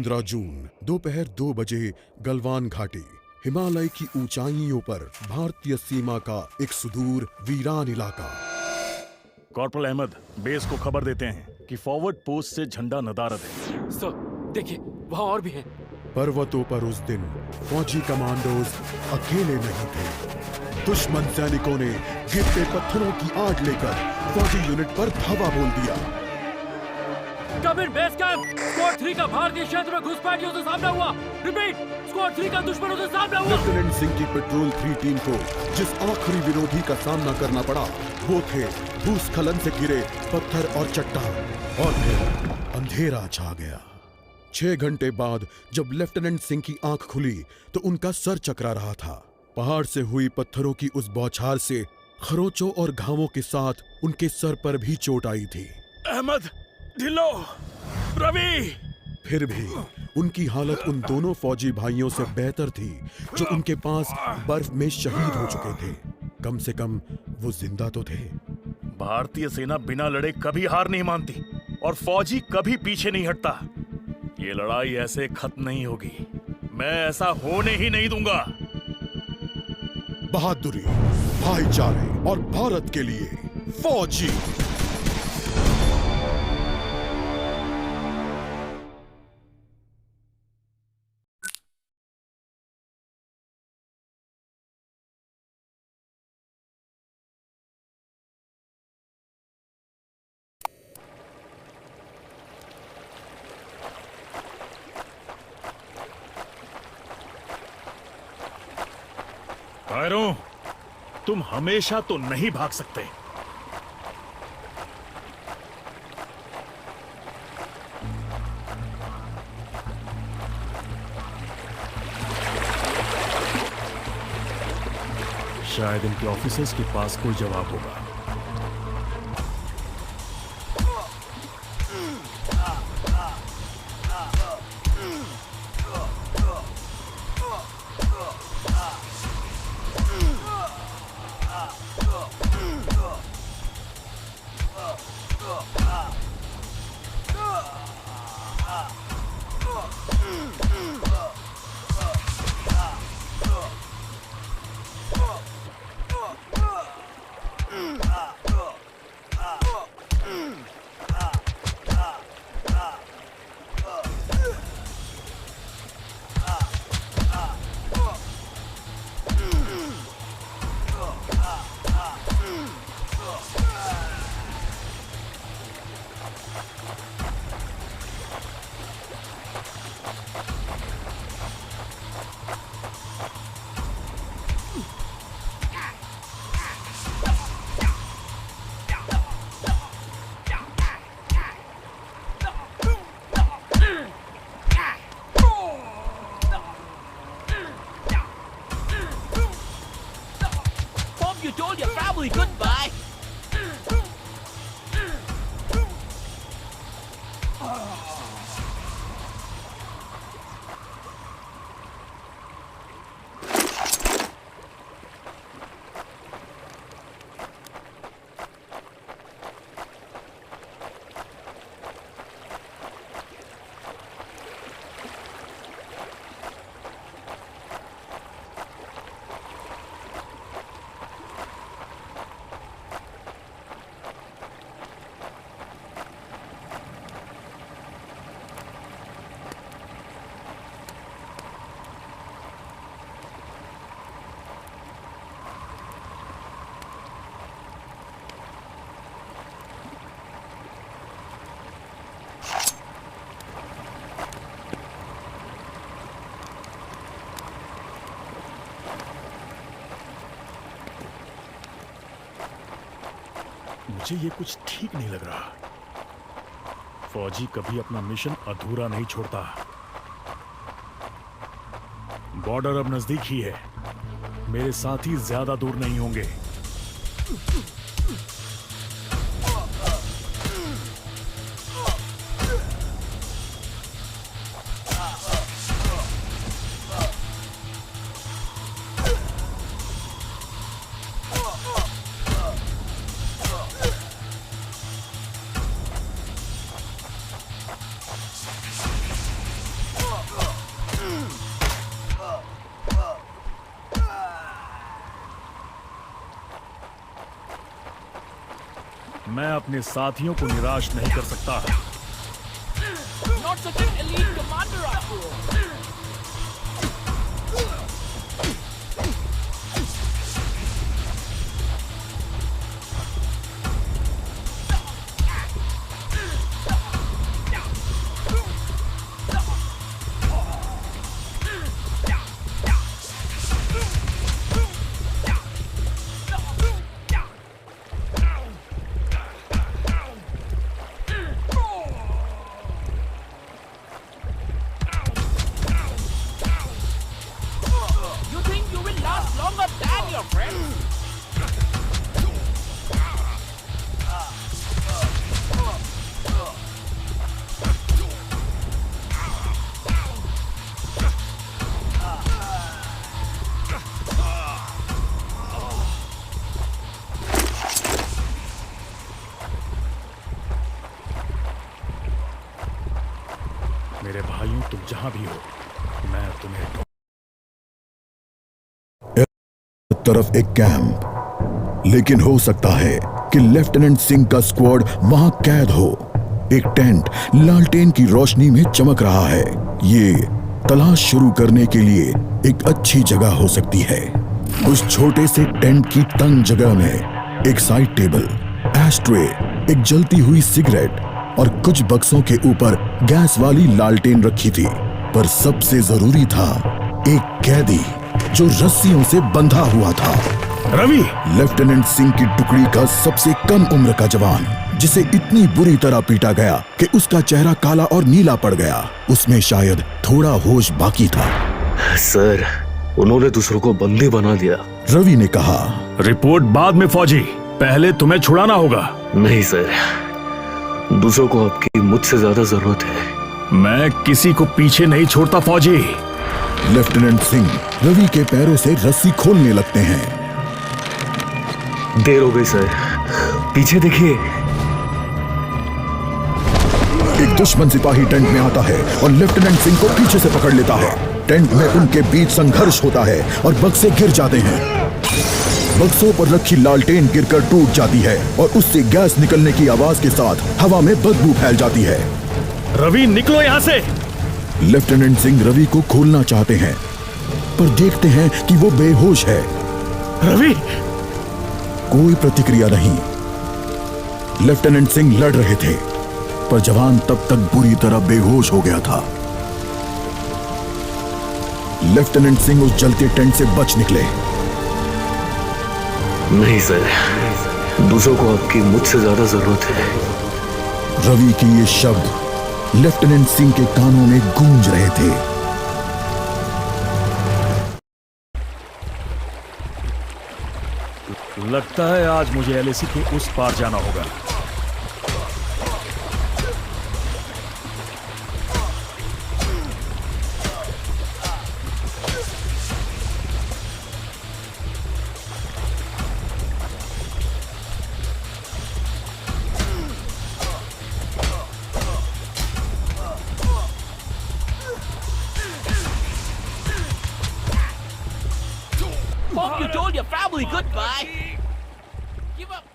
15 जून दोपहर 2 बजे गलवान घाटी, हिमालय की ऊंचाइयों पर भारतीय सीमा का एक सुदूर वीरान इलाका। कॉर्पोरल अहमद, बेस को खबर देते हैं कि फॉरवर्ड पोस्ट से झंडा नदारद है। सर देखिए, वहाँ और भी हैं। पर्वतों पर उस दिन फौजी कमांडोज अकेले नहीं थे। दुश्मन सैनिकों ने गिरते पत्थरों की आड़ लेकर फौजी यूनिट पर धावा बोल दिया। कमिंग बेस कैंप, स्क्वाड 3 का भारतीय क्षेत्र में घुसपैठियों से सामना हुआ। रिपीट, स्क्वाड 3 का दुश्मनों से सामना हुआ। लेफ्टिनेंट सिंह की पेट्रोल 3 टीम को जिस आखिरी विरोधी का सामना करना पड़ा वो थे भूस्खलन से घिरे पत्थर और चट्टान। और फिर अंधेरा छा गया। 6 घंटे बाद जब लेफ्टिनेंट सिंह की आंख खुली तो उनका सर चकरा रहा था। पहाड़ से हुई पत्थरों की उस बौछार से खरोंचों और घावों के साथ उनके सर पर भी चोट आई थी। अहमद, ढिल्लो, रवि। फिर भी उनकी हालत उन दोनों फौजी भाइयों से बेहतर थी जो उनके पास बर्फ में शहीद हो चुके थे। कम से कम वो जिंदा तो थे। भारतीय सेना बिना लड़े कभी हार नहीं मानती और फौजी कभी पीछे नहीं हटता। ये लड़ाई ऐसे खत्म नहीं होगी। मैं ऐसा होने ही नहीं दूंगा। बहादुरी, भाईचारे और भारत के लिए फौजी। कायरों, तुम हमेशा तो नहीं भाग सकते। शायद इनके ऑफिसर्स के पास कोई जवाब होगा। You told your family goodbye. मुझे ये कुछ ठीक नहीं लग रहा। फौजी कभी अपना मिशन अधूरा नहीं छोड़ता। बॉर्डर अब नजदीक ही है। मेरे साथी ज्यादा दूर नहीं होंगे। मैं अपने साथियों को निराश नहीं कर सकता। Not such an elite commander after all. You think you will last longer than your friends? मेरे भाइयों, तुम जहां भी हो, मैं तुम्हें तरफ एक कैंप, लेकिन हो सकता है कि लेफ्टिनेंट सिंह का स्क्वाड वहां कैद हो। एक टेंट लालटेन की रोशनी में चमक रहा है। ये तलाश शुरू करने के लिए एक अच्छी जगह हो सकती है। उस छोटे से टेंट की तंग जगह में एक साइड टेबल, एशट्रे, एक जलती हुई सिगरेट और कुछ बक्सों के ऊपर गैस वाली लालटेन रखी थी। पर सबसे जरूरी था एक कैदी जो रस्सियों से बंधा हुआ था। रवि! लेफ्टिनेंट सिंह की टुकड़ी का सबसे कम उम्र का जवान, जिसे इतनी बुरी तरह पीटा गया कि उसका चेहरा काला और नीला पड़ गया। उसमें शायद थोड़ा होश बाकी था। सर, उन्होंने दूसरों को बंदी बना दिया। रवि ने कहा, रिपोर्ट बाद में फौजी, पहले तुम्हें छुड़ाना होगा। नहीं सर, दूसरों को आपकी मुझसे ज्यादा जरूरत है। मैं किसी को पीछे नहीं छोड़ता फौजी। लेफ्टिनेंट सिंह रवि के पैरों से रस्सी खोलने लगते हैं। देर हो गई सर, पीछे देखिए। एक दुश्मन सिपाही टेंट में आता है और लेफ्टिनेंट सिंह को पीछे से पकड़ लेता है। टेंट में उनके बीच संघर्ष होता है और बक्से गिर जाते हैं। बक्सों पर रखी लालटेन गिरकर टूट जाती है और उससे गैस निकलने की आवाज के साथ हवा में बदबू फैल जाती है। रवि, निकलो यहाँ से! लेफ्टिनेंट सिंह रवि को खोलना चाहते हैं, पर देखते हैं कि वो बेहोश है। रवि! कोई प्रतिक्रिया नहीं। लेफ्टिनेंट सिंह लड़ रहे थे, पर जवान तब तक बुरी तरह बेहोश हो गया था। लेफ्टिनेंट सिंह उस जलते टेंट से बच निकले। नहीं सर, दूसरों को आपकी मुझसे ज्यादा जरूरत है। रवि के ये शब्द लेफ्टिनेंट सिंह के कानों में गूंज रहे थे। लगता है आज मुझे एलएसी के उस पार जाना होगा। Hope you told your family goodbye. Give up.